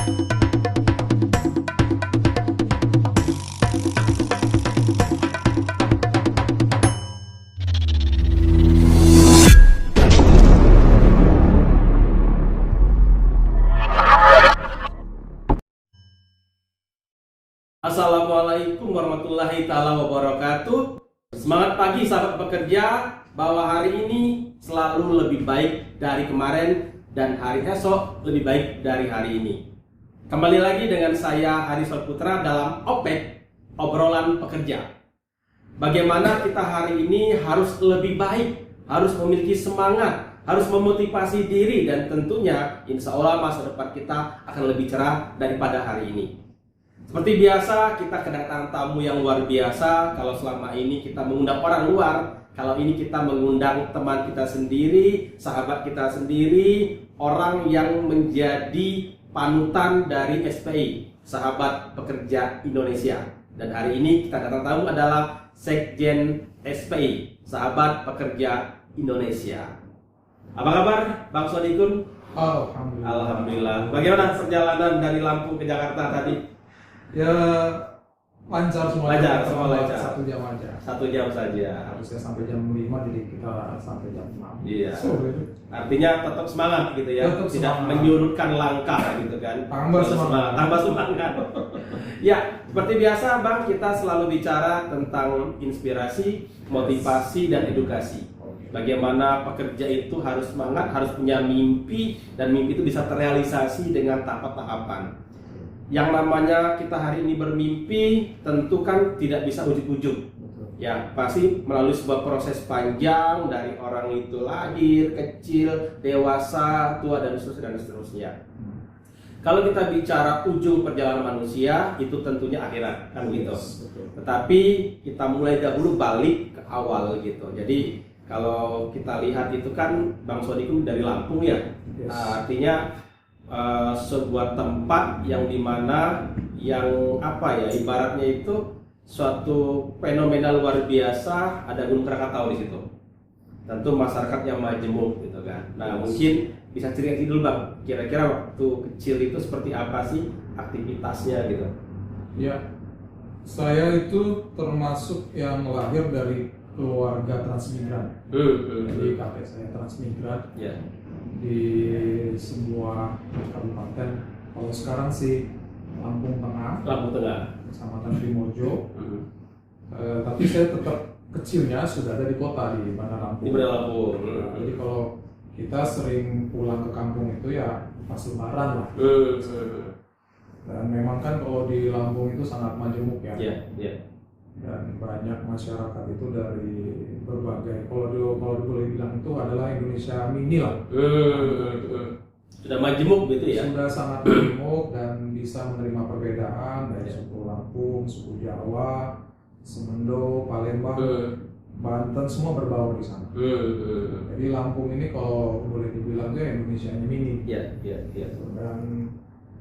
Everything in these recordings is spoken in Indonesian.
Assalamualaikum warahmatullahi taala wabarakatuh. Semangat pagi sahabat pekerja, bahwa hari ini selalu lebih baik dari kemarin dan hari esok lebih baik dari hari ini. Kembali lagi dengan saya Haris Putra dalam OPEK, obrolan pekerja. Bagaimana kita hari ini harus lebih baik, harus memiliki semangat, harus memotivasi diri, dan tentunya insya Allah masa depan kita akan lebih cerah daripada hari ini. Seperti biasa, kita kedatangan tamu yang luar biasa. Kalau selama ini kita mengundang orang luar, kalau ini kita mengundang teman kita sendiri, sahabat kita sendiri, orang yang menjadi panutan dari SPI, Sahabat Pekerja Indonesia. Dan hari ini kita datang tamu adalah Sekjen SPI, Sahabat Pekerja Indonesia. Apa kabar, Bang Sodikun? Alhamdulillah. Alhamdulillah. Bagaimana perjalanan dari Lampung ke Jakarta tadi? Ya lancar semua. Lancar, semua lancar. 1 jam aja. 1 jam saja. Harusnya sampai jam 5, jadi kita sampai jam 6. Iya. Sore. Artinya tetap semangat gitu ya. Tetap Tidak semangat. menyurutkan langkah gitu kan. Tambah semangat. Tambah semangat. Ya, seperti biasa Bang, kita selalu bicara tentang inspirasi, motivasi, dan edukasi. Bagaimana pekerja itu harus semangat, harus punya mimpi, dan mimpi itu bisa terrealisasi dengan tahap-tahapan. Yang namanya kita hari ini bermimpi tentu kan tidak bisa ujuk-ujuk. Ya, pasti melalui sebuah proses panjang dari orang itu lahir, kecil, dewasa, tua, dan seterusnya. Kalau kita bicara ujung perjalanan manusia, itu tentunya akhirat, kan gitu. Tetapi kita mulai dahulu balik ke awal gitu. Jadi kalau kita lihat itu kan Bang Sodikun dari Lampung ya. Artinya sebuah tempat yang dimana yang apa ya, ibaratnya itu suatu fenomena luar biasa, ada Gunung Krakatau di situ. Tentu masyarakat yang majemuk gitu kan. Nah, mungkin bisa cerita dulu Bang, kira-kira waktu kecil itu seperti apa sih aktivitasnya gitu? Ya, saya itu termasuk yang lahir dari keluarga transmigran. Jadi kakek saya transmigran. Ya. Di sebuah kabupaten, kalau sekarang sih Lampung Tengah, Kecamatan Trimojo. Tapi saya tetap kecilnya sudah ada di kota, di Bandar Lampung. Di Bandar Lampung. Jadi kalau kita sering pulang ke kampung itu ya pas lebaran lah. Dan memang kan kalau di Lampung itu sangat majemuk ya. Dan banyak masyarakat itu dari berbagai, kalau boleh bilang itu adalah Indonesia mini lah. Sudah majemuk gitu ya? Sudah sangat majemuk dan bisa menerima perbedaan dari suku Lampung, suku Jawa, Semendo, Palembang, Banten, semua berbaur di sana. Jadi Lampung ini kalau boleh dibilang itu Indonesia mini. Dan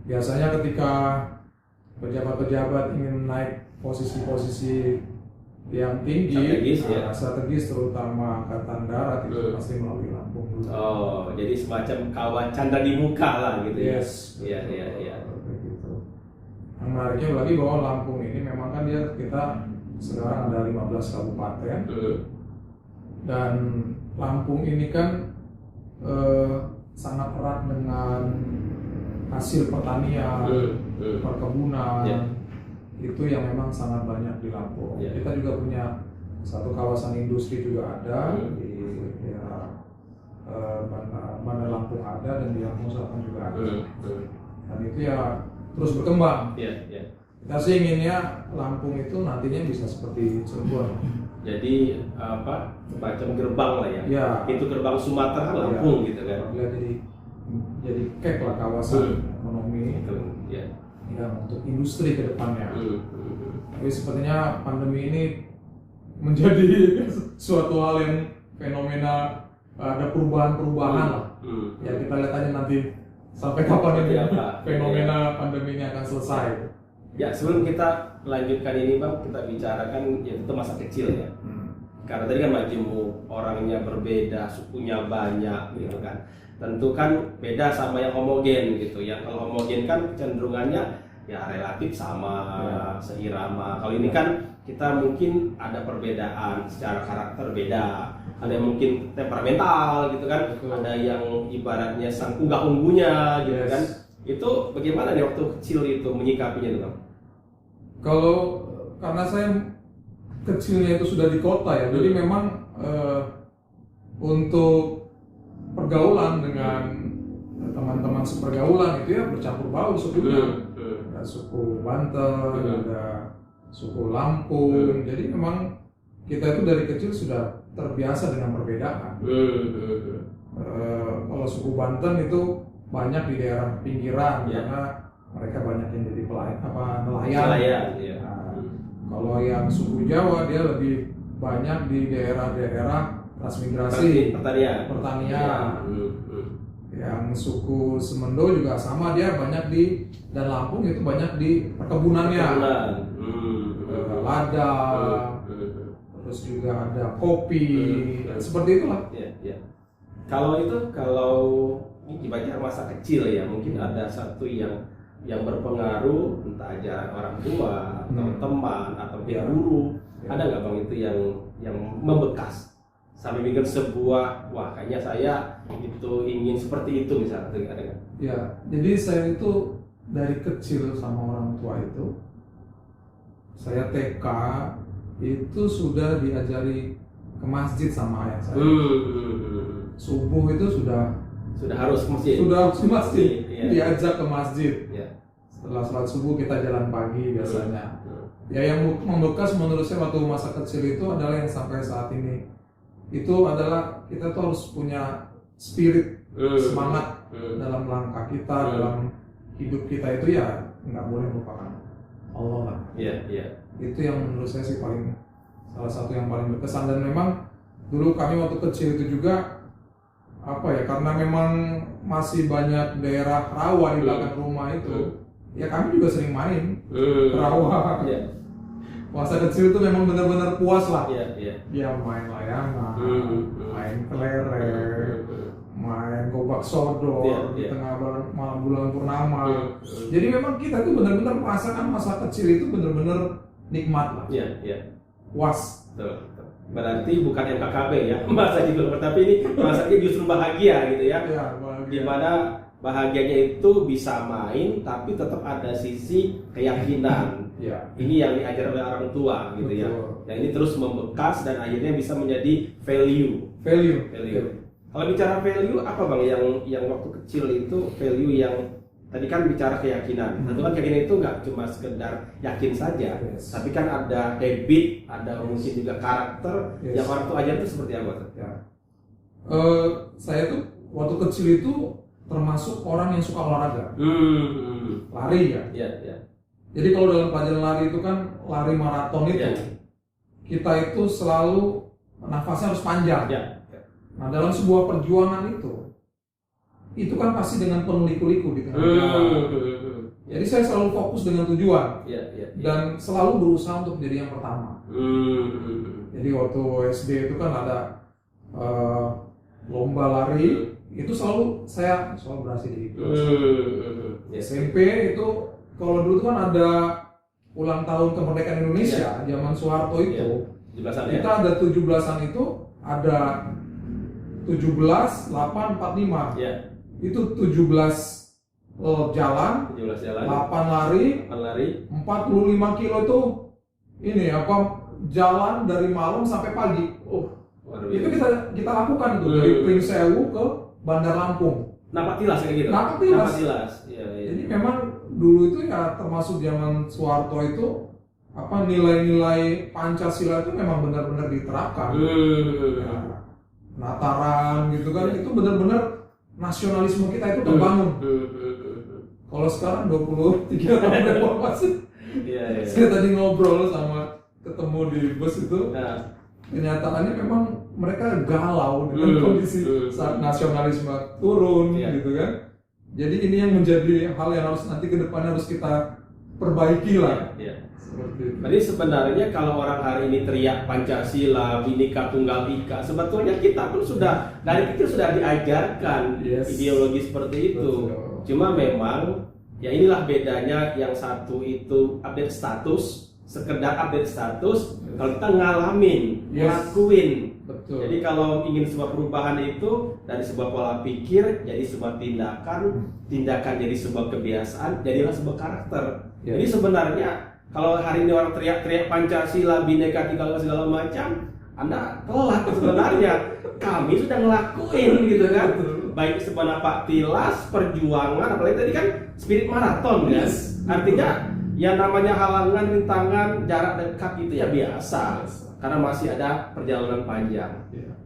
biasanya ketika pejabat-pejabat ingin naik posisi-posisi yang tinggi, strategis terutama angkatan darat itu pasti melalui Lampung dulu. Oh, jadi semacam kawan canda di muka lah gitu ya? Iya. Gitu. Yang menariknya lagi bahwa Lampung ini memang kan kita sekarang ada 15 kabupaten, dan Lampung ini kan sangat erat dengan hasil pertanian, perkebunan. Itu yang memang sangat banyak di Lampung. Kita juga punya satu kawasan industri juga ada di daerah Bandar Lampung ada, dan di Lampung Selatan juga ada. Dan itu ya terus berkembang. Kita sih inginnya Lampung itu nantinya bisa seperti Cirebon. Jadi apa, semacam gerbang lah ya? Itu gerbang Sumatera Lampung gitu kan? Jadi kek lah kawasan ekonomi. Ya, untuk industri ke depannya. Tapi sepertinya pandemi ini menjadi suatu hal yang fenomena, ada perubahan-perubahan lah. Ya kita lihat aja nanti sampai kapan ini fenomena pandemi ini akan selesai. Ya, sebelum kita lanjutkan ini Bang, kita bicarakan ya itu masa kecil ya. Karena tadi kan majemuk, orangnya berbeda, sukunya banyak gitu kan. tentu kan beda sama yang homogen gitu ya. Kalau homogen kan cenderungannya ya relatif sama, seirama. Kalau ini kan kita mungkin ada perbedaan secara karakter beda. Ada yang mungkin temperamental gitu kan. Betul. Ada yang ibaratnya sang unggah-unggunya gitu Yes. kan. Itu bagaimana nih waktu kecil itu menyikapinya tuh Bang? Kalau karena saya kecilnya itu sudah di kota ya, jadi memang untuk pergaulan dengan teman-teman sepergaulan itu ya bercampur baur sukunya. Ada suku Banten, ada suku Lampung. Jadi memang kita itu dari kecil sudah terbiasa dengan perbedaan. Kalau suku Banten itu banyak di daerah pinggiran karena mereka banyak yang jadi nelayan. Ya. Nah, kalau yang suku Jawa dia lebih banyak di daerah-daerah transmigrasi pertanian. Yang suku Semendo juga sama, dia banyak dan Lampung itu banyak di perkebunannya. Lada, terus juga ada kopi, seperti itulah. Kalau ini dibaca masa kecil ya, mungkin ada satu yang berpengaruh, entah ajaran orang tua atau teman atau guru. Ada nggak Bang itu yang membekas sampai bikin sebuah, wah kayaknya saya itu ingin seperti itu misalnya, ada nggak? Ya, jadi saya itu dari kecil sama orang tua itu, saya TK itu sudah diajari ke masjid sama ayah saya. Subuh itu sudah harus ke masjid. Sudah ke masjid, Iya. diajak ke masjid. Iya. Setelah sholat subuh kita jalan pagi biasanya. Ya yang membekas menurut saya waktu masa kecil itu adalah yang sampai saat ini. Itu adalah kita tuh harus punya spirit, semangat dalam langkah kita, dalam hidup kita itu ya nggak boleh melupakan Allah lah. Iya. Itu yang menurut saya sih salah satu yang paling berkesan. Dan memang dulu kami waktu kecil itu juga karena memang masih banyak daerah rawa di belakang rumah itu, ya kami juga sering main ke rawa. Masa kecil itu memang benar-benar puas lah. Ya main layangan, main kelereng, main gobak sodor di tengah malam bulan purnama. Jadi memang kita itu benar-benar merasakan masa kecil itu benar-benar nikmat lah. Puas. Berarti bukan LKKB ya, masa gitu, tapi ini masanya justru bahagia gitu ya. Dimana bahagianya itu bisa main, tapi tetap ada sisi keyakinan. Ini yang diajar oleh orang tua gitu. Betul. Ya. Yang ini terus membekas dan akhirnya bisa menjadi value. Kalau bicara value, apa Bang yang waktu kecil itu value yang tadi kan bicara keyakinan. Tentu kan keyakinan itu nggak cuma sekedar yakin saja, tapi kan ada habit, ada mungkin juga karakter yang orang tua ajar itu seperti apa tuh? Saya tuh waktu kecil itu termasuk orang yang suka olahraga, lari ya. Jadi kalau dalam pelajaran lari itu kan lari maraton itu, kita itu selalu nafasnya harus panjang. Nah dalam sebuah perjuangan itu kan pasti dengan penuh liku-liku di tengah jalan. Jadi saya selalu fokus dengan tujuan dan selalu berusaha untuk menjadi yang pertama. Jadi waktu SD itu kan ada lomba lari, itu saya selalu berhasil di itu. SMP itu kalau dulu kan ada ulang tahun kemerdekaan Indonesia zaman Soeharto itu, kita ada 17-an itu ada 17, 8, 45. Itu 17 jalan, 8 lari, 45 kilo itu jalan dari malam sampai pagi. Itu kita lakukan tuh dari Pring Sewu ke Bandar Lampung. Napak tilas kayak gitu. Napak tilas. Jadi memang dulu itu ya termasuk zaman Soeharto itu nilai-nilai Pancasila itu memang benar-benar diterapkan. Nataran gitu kan, itu benar-benar nasionalisme kita itu terbangun. Kalau sekarang 23 tahun reformasi, saya tadi ngobrol sama ketemu di bus itu, kenyataannya memang mereka galau dengan kondisi saat nasionalisme turun gitu kan. Jadi ini yang menjadi hal yang harus nanti ke depannya harus kita perbaiki lah. Ya. Seperti itu. Jadi sebenarnya kalau orang hari ini teriak Pancasila, Bhinneka Tunggal Ika, sebetulnya kita pun sudah dari kecil sudah diajarkan ideologi seperti itu. Betul. Cuma memang ya inilah bedanya, yang satu itu update status, sekedar update status, kalau kita ngalamin, ngelakuin. Betul. Jadi kalau ingin sebuah perubahan itu dari sebuah pola pikir jadi sebuah tindakan, tindakan jadi sebuah kebiasaan, jadilah sebuah karakter. Jadi sebenarnya kalau hari ini orang teriak-teriak Pancasila, Bhinneka Tunggal Ika segala macam, Anda telat sebenarnya. Kami sudah ngelakuin gitu kan. Baik sebenarnya Pak Tilas, perjuangan, apalagi tadi kan spirit maraton kan. Artinya yang namanya halangan, rintangan, jarak dekat itu ya biasa. Karena masih ada perjalanan panjang.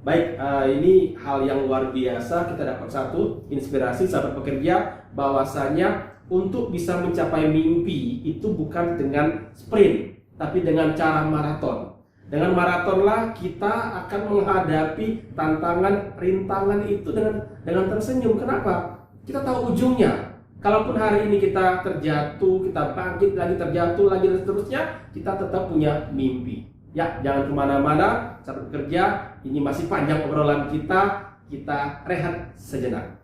Baik, ini hal yang luar biasa. Kita dapat satu inspirasi sahabat pekerja, bahwasanya untuk bisa mencapai mimpi itu bukan dengan sprint, tapi dengan cara maraton. Dengan maratonlah kita akan menghadapi tantangan, rintangan itu dengan tersenyum. Kenapa? Kita tahu ujungnya. Kalaupun hari ini kita terjatuh, kita bangkit lagi, terjatuh lagi, dan seterusnya, kita tetap punya mimpi. Ya, jangan kemana-mana, sahabat kerja. Ini masih panjang obrolan kita. Kita rehat sejenak.